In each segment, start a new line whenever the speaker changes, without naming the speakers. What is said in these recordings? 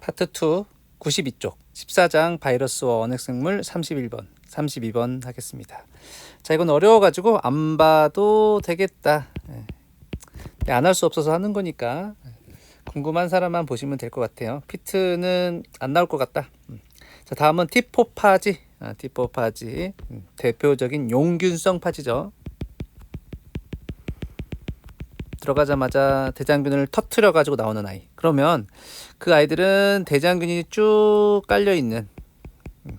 파트 2 92쪽 14장 바이러스와 원핵생물 31번 32번 하겠습니다. 자, 이건 어려워가지고 안 봐도 되겠다. 안 할 수 없어서 하는 거니까 궁금한 사람만 보시면 될 것 같아요. 피트는 안 나올 것 같다. 자, 다음은 티포파지. 티포파지 대표적인 용균성 파지죠. 들어가자마자 대장균을 터트려 가지고 나오는 아이. 그러면 그 아이들은 대장균이 쭉 깔려 있는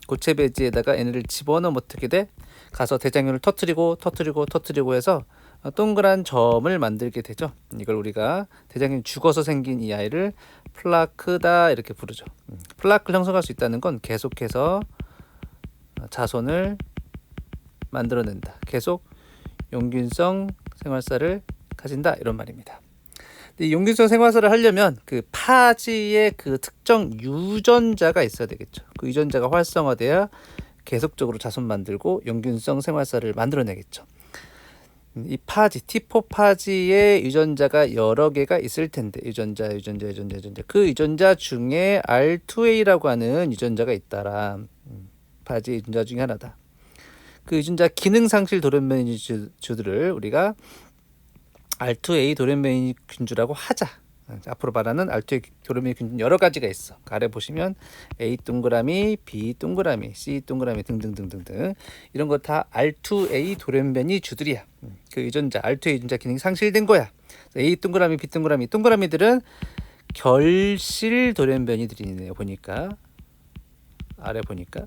고체 배지에다가 얘네를 집어넣으면 어떻게 돼? 가서 대장균을 터트리고 해서 동그란 점을 만들게 되죠. 이걸 우리가 대장균이 죽어서 생긴 이 아이를 플라크다 이렇게 부르죠. 플라크를 형성할 수 있다는 건 계속해서 자손을 만들어낸다. 계속 용균성 생활사를 가진다 이런 말입니다. 이 용균성 생활사를 하려면 그 파지의 그 특정 유전자가 있어야 되겠죠. 그 유전자가 활성화돼야 계속적으로 자손 만들고 용균성 생활사를 만들어내겠죠. 이 파지, 티포파지의 유전자가 여러 개가 있을 텐데 유전자 그 유전자 중에 R2A라고 하는 유전자가 있다라. 파지 유전자 중에 하나다. 그 유전자 기능상실 돌연변이주들을 우리가 R2A 돌연변이균주라고 하자. 앞으로 말하는 R2A 돌연변이균 여러 가지가 있어. 아래 보시면 A 동그라미, B 동그라미, C 동그라미 등등등등등 이런 거 다 R2A 돌연변이주들이야. 그 유전자 R2A 유전자 기능이 상실된 거야. A 동그라미, B 동그라미, 동그라미들은 결실 돌연변이들이네요. 보니까 아래 보니까.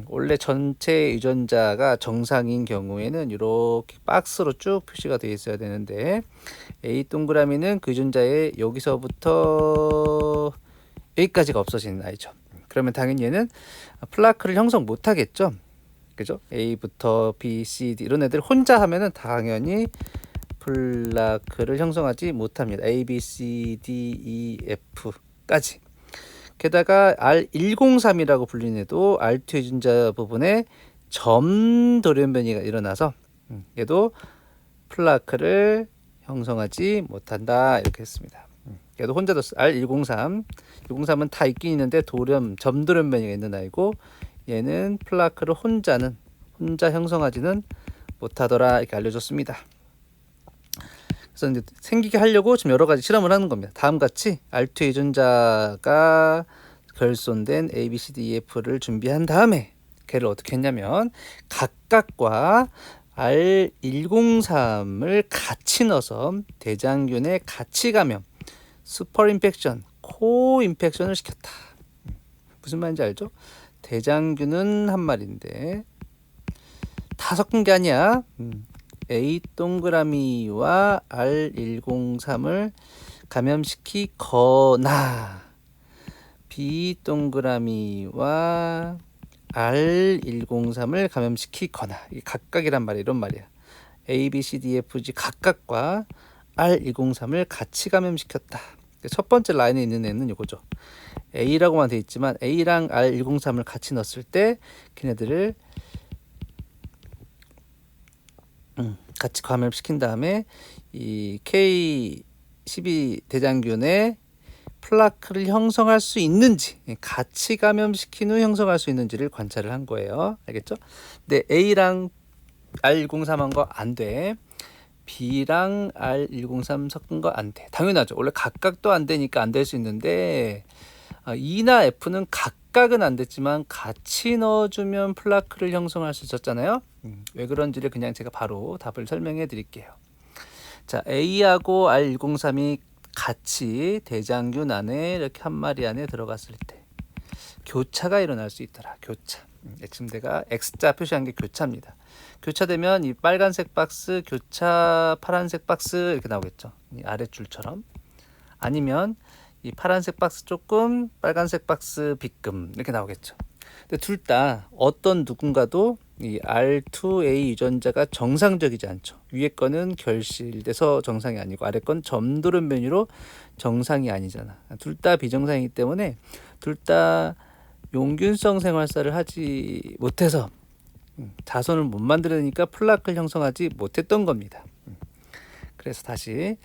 원래 전체 유전자가 정상인 경우에는 이렇게 박스로 쭉 표시가 되어 있어야 되는데 A 동그라미는 그 유전자의 여기서부터 여기까지가 없어지는 아이죠. 그러면 당연히 얘는 플라크를 형성 못 하겠죠. 그죠? A부터 B, C, D 이런 애들 혼자 하면은 당연히 플라크를 형성하지 못합니다. A, B, C, D, E, F까지. 게다가 R103이라고 불리는 애도 R2 유전자 부분에 점 돌연변이가 일어나서 얘도 플라크를 형성하지 못한다 이렇게 했습니다. 얘도 혼자 뒀어. R103 103은 다 있긴 있는데 점 돌연변이가 있는 아이고 얘는 플라크를 혼자 형성하지는 못하더라 이렇게 알려줬습니다. 그래서 이제 생기게 하려고 지금 여러 가지 실험을 하는 겁니다. 다음같이 R2 유전자가 결손된 A, B, C, D, E, F를 준비한 다음에 걔를 어떻게 했냐면 각각과 R103을 같이 넣어서 대장균에 같이 감염, 슈퍼 인펙션, 코 인펙션을 시켰다. 무슨 말인지 알죠? 대장균은 한 마리인데 다 섞은 게 아니야. A 동그라미와 R103을 감염시키거나 B 동그라미와 R103을 감염시키거나 이 각각이란 말이야. 이런 말이야. A, B, C, D, F, G 각각과 R103을 같이 감염시켰다. 첫 번째 라인에 있는 애는 이거죠. A라고만 돼 있지만 A랑 R103을 같이 넣었을 때 걔네들을 같이 감염시킨 다음에 이 K12 대장균에 플라크를 형성할 수 있는지 같이 감염시킨 후 형성할 수 있는지를 관찰을 한 거예요. 알겠죠? 근데 A랑 R103한 거 안 돼. B랑 R103 섞은 거 안 돼. 당연하죠. 원래 각각도 안 되니까 안 될 수 있는데 E나 F는 각각은 안 됐지만 같이 넣어주면 플라크를 형성할 수 있었잖아요. 왜 그런지를 그냥 제가 바로 답을 설명해 드릴게요. 자, A하고 R103이 같이 대장균 안에 이렇게 한 마리 안에 들어갔을 때 교차가 일어날 수 있더라. 교차. 지금 내가 X자 표시한 게 교차입니다. 교차되면 이 빨간색 박스, 교차 파란색 박스 이렇게 나오겠죠. 이 아랫줄처럼. 아니면 이 파란색 박스 조금, 빨간색 박스 빗금 이렇게 나오겠죠. 근데 둘 다 어떤 누군가도 이 R2A 유전자가 정상적이지 않죠. 위에 거는 결실돼서 정상이 아니고 아래 건 점돌연변이로 정상이 아니잖아. 둘 다 비정상이기 때문에 둘 다 용균성 생활사를 하지 못해서 자손을 못 만들으니까 플라크를 형성하지 못했던 겁니다. 그래서 다시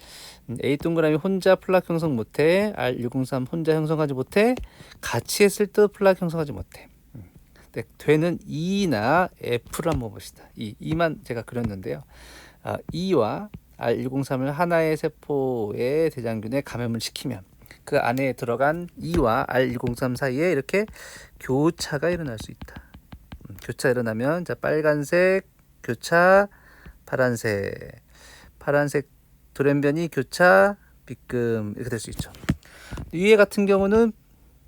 A 동그라미 혼자 플락 형성 못해. R103 혼자 형성하지 못해. 같이 했을 때 플락 형성하지 못해. 네, 되는 E나 F를 한번 봅시다. E만 제가 그렸는데요. E와 R103을 하나의 세포의 대장균에 감염을 시키면 그 안에 들어간 E와 R103 사이에 이렇게 교차가 일어날 수 있다. 교차 일어나면 자 빨간색 교차, 파란색 돌연변이 교차, 빗금 이렇게 될 수 있죠. 위에 같은 경우는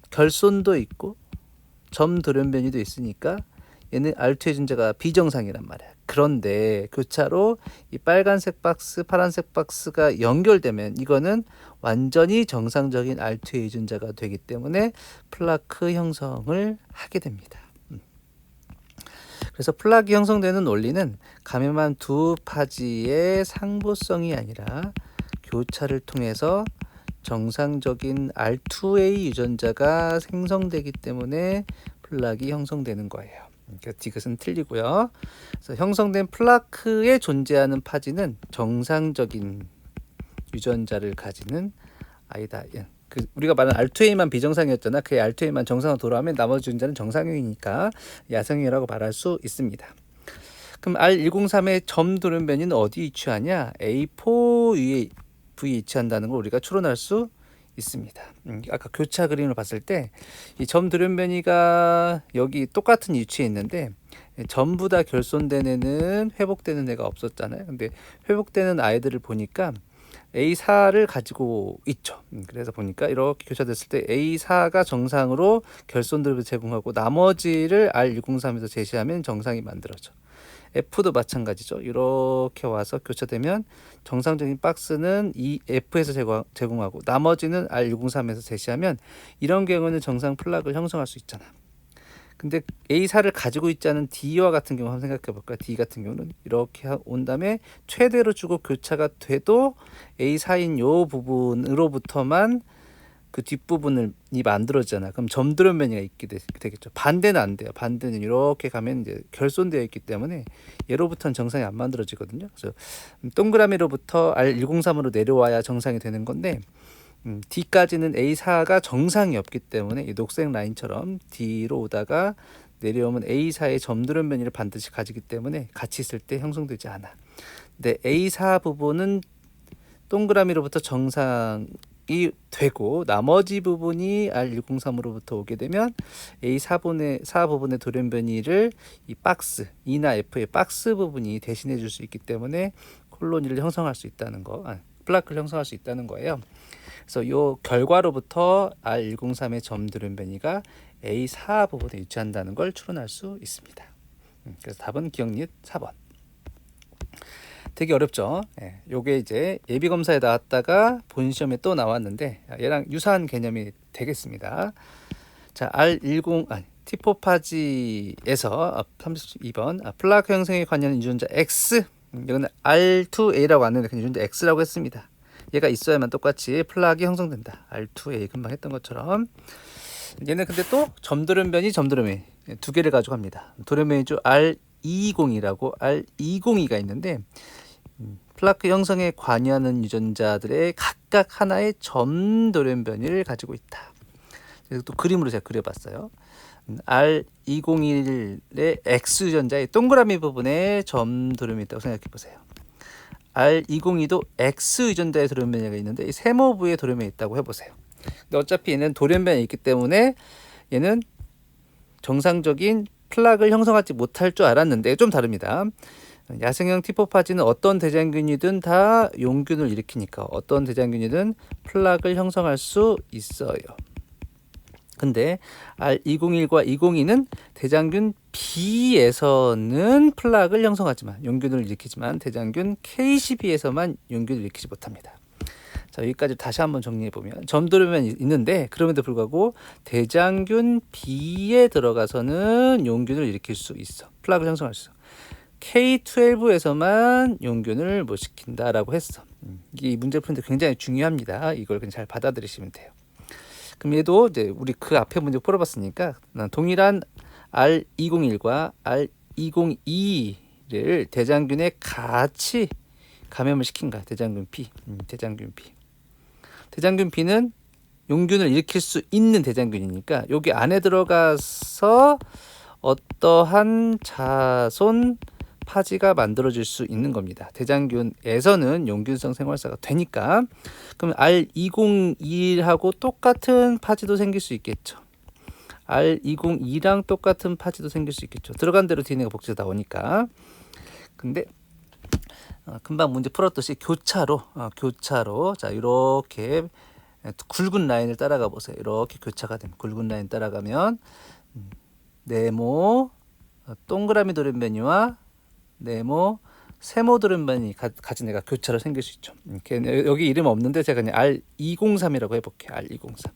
결손도 있고 점 돌연변이도 있으니까 얘는 R2 유전자가 비정상이란 말이야. 그런데 교차로 이 빨간색 박스, 파란색 박스가 연결되면 이거는 완전히 정상적인 R2 유전자가 되기 때문에 플라크 형성을 하게 됩니다. 그래서 플락이 형성되는 원리는 감염한 두 파지의 상보성이 아니라 교차를 통해서 정상적인 R2A 유전자가 생성되기 때문에 플락이 형성되는 거예요. 이것은 틀리고요. 그래서 형성된 플라크에 존재하는 파지는 정상적인 유전자를 가지는 아이다. 우리가 말하는 R2A만 비정상이었잖아. 그 R2A만 정상으로 돌아오면 나머지 유전자는 정상이니까 야성이라고 말할 수 있습니다. 그럼 R103의 점 돌연변이는 어디 위치하냐? A4 위에 위치한다는 걸 우리가 추론할 수 있습니다. 아까 교차 그림을 봤을 때 이 점 돌연변이가 여기 똑같은 위치에 있는데 전부 다 결손된 애는 회복되는 애가 없었잖아요. 근데 회복되는 아이들을 보니까 A4를 가지고 있죠. 그래서 보니까 이렇게 교차됐을 때 A4가 정상으로 결손들을 제공하고 나머지를 R103에서 제시하면 정상이 만들어져. F도 마찬가지죠. 이렇게 와서 교차되면 정상적인 박스는 이 F에서 제공하고 나머지는 R103에서 제시하면 이런 경우는 정상 플락을 형성할 수 있잖아. 근데 A4를 가지고 있지 않은 D와 같은 경우 한번 생각해 볼까? D 같은 경우는 이렇게 온 다음에 최대로 주고 교차가 돼도 A4인 요 부분으로부터만 그 뒷부분이 만들어지잖아. 그럼 점돌연변이가 있게 되겠죠. 반대는 안 돼요. 반대는 이렇게 가면 이제 결손되어 있기 때문에 얘로부터는 정상이 안 만들어지거든요. 그래서 동그라미로부터 R103으로 내려와야 정상이 되는 건데 D까지는 A4가 정상이 없기 때문에 이 녹색 라인처럼 D로 오다가 내려오면 A4의 점돌연변이를 반드시 가지기 때문에 같이 있을 때 형성되지 않아. 근데 A4 부분은 동그라미로부터 정상이 되고 나머지 부분이 R103으로부터 오게 되면 A4 부분의 돌연변이를 이 박스 E나 F의 박스 부분이 대신해 줄 수 있기 때문에 콜로니를 형성할 수 있다는 거, 플라크를 형성할 수 있다는 거예요. 그래서 이 결과로부터 R103의 점 돌연변이가 A4 부분에 위치한다는 걸 추론할 수 있습니다. 그래서 답은 기억릿 4번. 되게 어렵죠. 요게 이제 예비 검사에 나왔다가 본 시험에 또 나왔는데 얘랑 유사한 개념이 되겠습니다. 자, T4파지에서 32번 플라크 형성에 관여하는 유전자 X, 이거는 R2A라고 왔는데 그냥 유전자 X라고 했습니다. 얘가 있어야만 똑같이 플락이 형성된다. R2A 금방 했던 것처럼. 얘는 근데 또 점돌연변이 두 개를 가지고 합니다. 돌연변이죠. R220이라고 R202가 있는데 플라크 형성에 관여하는 유전자들의 각각 하나의 점 돌연변이를 가지고 있다. 그래서 또 그림으로 제가 그려봤어요. R201의 X 유전자의 동그라미 부분에 점 돌연변이 있다고 생각해 보세요. R202도 X 유전자의 돌연변이가 있는데 이 세모부에 돌연변이 있다고 해보세요. 근데 어차피 얘는 돌연변이 있기 때문에 얘는 정상적인 플락을 형성하지 못할 줄 알았는데 좀 다릅니다. 야생형 T4파지는 어떤 대장균이든 다 용균을 일으키니까 어떤 대장균이든 플락을 형성할 수 있어요. 근데 R201과 202는 대장균 B에서는 플락을 형성하지만 용균을 일으키지만 대장균 K12에서만 용균을 일으키지 못합니다. 자, 여기까지 다시 한번 정리해 보면 점돌연변이 있는데 그럼에도 불구하고 대장균 B에 들어가서는 용균을 일으킬 수 있어. 플락을 형성할 수 있어. K12에서만 용균을 못 시킨다라고 했어. 이 문제 푸는데 굉장히 중요합니다. 이걸 그냥 잘 받아들이시면 돼요. 그럼 얘도 이제 우리 그 앞에 문제 풀어봤으니까 동일한 R201과 R202를 대장균에 같이 감염을 시킨 거야. 대장균 B. 대장균 B. 대장균 B는 용균을 일으킬 수 있는 대장균이니까 여기 안에 들어가서 어떠한 자손 파지가 만들어질 수 있는 겁니다. 대장균에서는 용균성 생활사가 되니까. 그럼 R202하고 똑같은 파지도 생길 수 있겠죠. R202랑 똑같은 파지도 생길 수 있겠죠. 들어간 대로 DNA가 복제가 나오니까. 근데 금방 문제 풀었듯이 교차로 자 이렇게 굵은 라인을 따라가 보세요. 이렇게 교차가 되면 굵은 라인 따라가면 네모 동그라미 돌연변이와 네모 세모 돌연변이 가진 애가 교차로 생길 수 있죠. 여기 이름 없는데 제가 그냥 R203이라고 해볼게요. R203.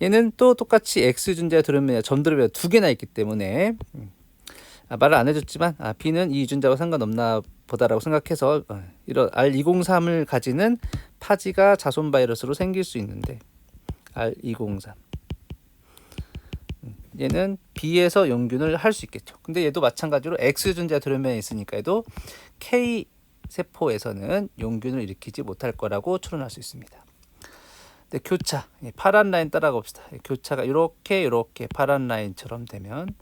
얘는 또 똑같이 X유전자 돌연변이와 점돌연변이 두 개나 있기 때문에 말을 안 해줬지만 B는 이 유전자와 상관없나 보다라고 생각해서 이런 R203을 가지는 파지가 자손 바이러스로 생길 수 있는데 R203 얘는 B에서 용균을 할 수 있겠죠. 근데 얘도 마찬가지로 X유전자 돌연변이 있으니까 얘도 K 세포에서는 용균을 일으키지 못할 거라고 추론할 수 있습니다. 근데 교차 파란 라인 따라가 봅시다. 교차가 이렇게 파란 라인처럼 되면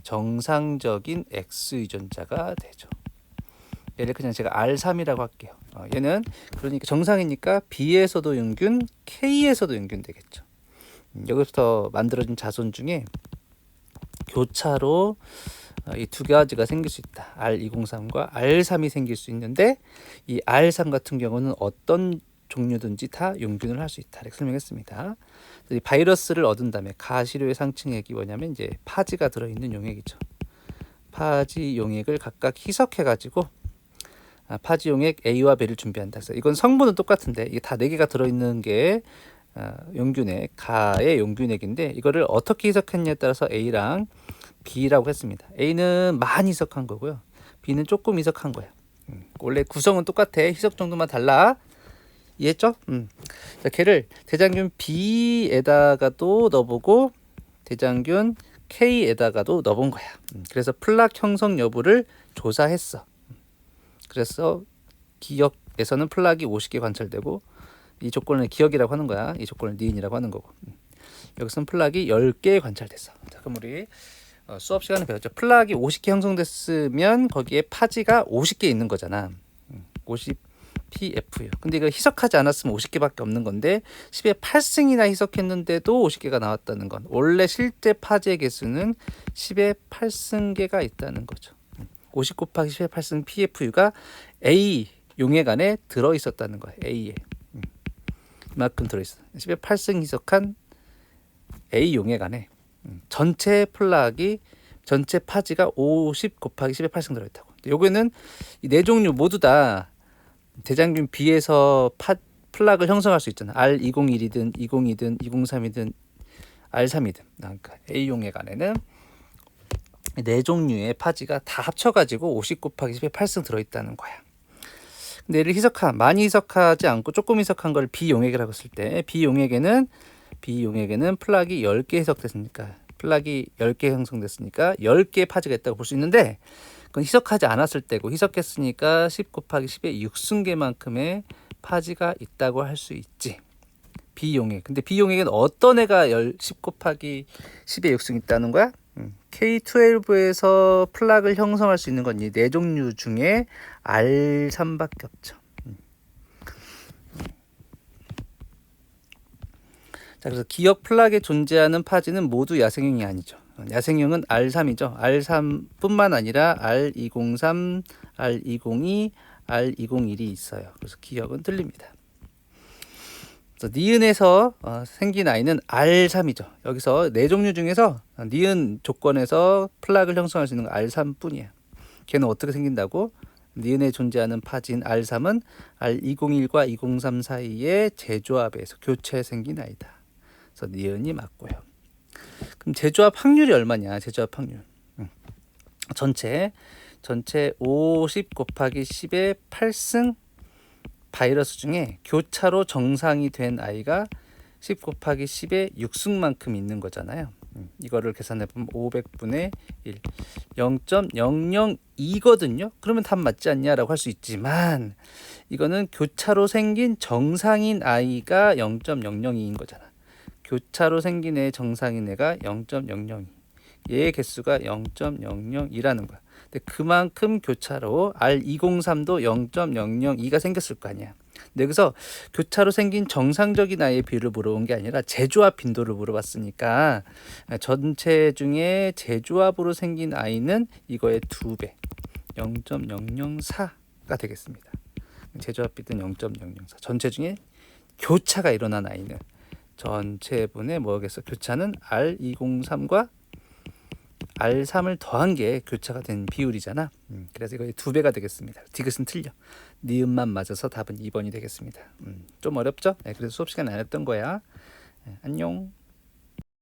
정상적인 X유전자가 되죠. 얘를 그냥 제가 R3이라고 할게요. 얘는 그러니까 정상이니까 B에서도 용균, K에서도 용균 되겠죠. 여기부터 만들어진 자손 중에 교차로 이 두 가지가 생길 수 있다. R203과 R3이 생길 수 있는데 이 R3 같은 경우는 어떤 종류든지 다 용균을 할 수 있다. 이렇게 설명했습니다. 이 바이러스를 얻은 다음에 가시료의 상층액이 뭐냐면 이제 파지가 들어있는 용액이죠. 파지 용액을 각각 희석해가지고 파지 용액 A와 B를 준비한다. 그래서 이건 성분은 똑같은데 이게 다 4개가 들어있는 게 용균액, 가의 용균액인데 이거를 어떻게 희석했냐에 따라서 A랑 B라고 했습니다. A는 많이 희석한 거고요. B는 조금 희석한 거야. 원래 구성은 똑같아. 희석 정도만 달라. 이해했죠? 자, 걔를 대장균 B에다가도 넣어보고 대장균 K에다가도 넣어본 거야. 그래서 플락 형성 여부를 조사했어. 그래서 기역에서는 플락이 50개 관찰되고 이 조건을 기역이라고 하는 거야. 이 조건을 니은이라고 하는 거고. 여기서는 플락이 10개 관찰됐어. 자, 그럼 우리 수업 시간에 배웠죠. 플락이 50개 형성됐으면 거기에 파지가 50개 있는 거잖아. 50PFU. 근데 이거 희석하지 않았으면 50개밖에 없는 건데 10의 8승이나 희석했는데도 50개가 나왔다는 건 원래 실제 파지의 개수는 10의 8승계가 있다는 거죠. 50 곱하기 10의 8승 PFU가 A 용액 안에 들어있었다는 거예요. A에. 이만큼 들어있어. 10의 8승 희석한 A 용액 안에 전체 파지가 50 곱하기 10의 8승 들어있다고. 여기는 이 네 종류 모두 다 대장균 B에서 플락을 형성할 수 있잖아. R201이든 202든 203이든 R3이든. 그러니까 A 용액 안에는 네 종류의 파지가 다 합쳐가지고 50 곱하기 10의 8승 들어있다는 거야. 근데 얘를 많이 희석하지 않고 조금 희석한 걸 B용액이라고 했을 때 B용액에는 플락이 10개 희석됐으니까 플락이 10개 형성됐으니까 10개의 파지가 있다고 볼 수 있는데 그건 희석하지 않았을 때고 희석했으니까 10 곱하기 10의 6승계만큼의 파지가 있다고 할 수 있지. B용액. 근데 B용액은 어떤 애가 10 곱하기 10의 6승 있다는 거야? K12에서 플락을 형성할 수 있는 건 이 네 종류 중에 R3밖에 없죠. 자, 그래서 기역 플락에 존재하는 파지는 모두 야생형이 아니죠. 야생형은 R3이죠. R3뿐만 아니라 R203, R202, R201이 있어요. 그래서 기역은 틀립니다. 그래서 니은에서 생긴 아이는 R3이죠. 여기서 네 종류 중에서 니은 조건에서 플락을 형성할 수 있는 건 R3뿐이야. 걔는 어떻게 생긴다고? 니은에 존재하는 파지인 R3은 R201과 203 사이의 재조합에서 교체해 생긴 아이다. 그래서 니은이 맞고요. 그럼 재조합 확률이 얼마냐? 재조합 확률. 전체 50 곱하기 10의 8승 바이러스 중에 교차로 정상이 된 아이가 10 곱하기 10의 6승만큼 있는 거잖아요. 이거를 계산해보면 500분의 1 0.002거든요. 그러면 답 맞지 않냐라고 할 수 있지만 이거는 교차로 생긴 정상인 아이가 0.002인 거잖아. 교차로 생긴 애 정상인 애가 0.002, 얘의 개수가 0.002라는 거야. 근데 그만큼 교차로 R203도 0.002가 생겼을 거 아니야. 근데 여기서 교차로 생긴 정상적인 아이의 비율을 물어본 게 아니라 재조합 빈도를 물어봤으니까 전체 중에 재조합으로 생긴 아이는 이거의 2배 0.004가 되겠습니다. 재조합 빈도는 0.004. 전체 중에 교차가 일어난 아이는 전체분의 뭐겠어? 교차는 R203과 R3을 더한 게 교차가 된 비율이잖아. 그래서 이거 2배가 되겠습니다. 디귿은 틀려. 니은만 맞아서 답은 2번이 되겠습니다. 좀 어렵죠? 네, 그래서 수업 시간에 안 했던 거야. 네, 안녕.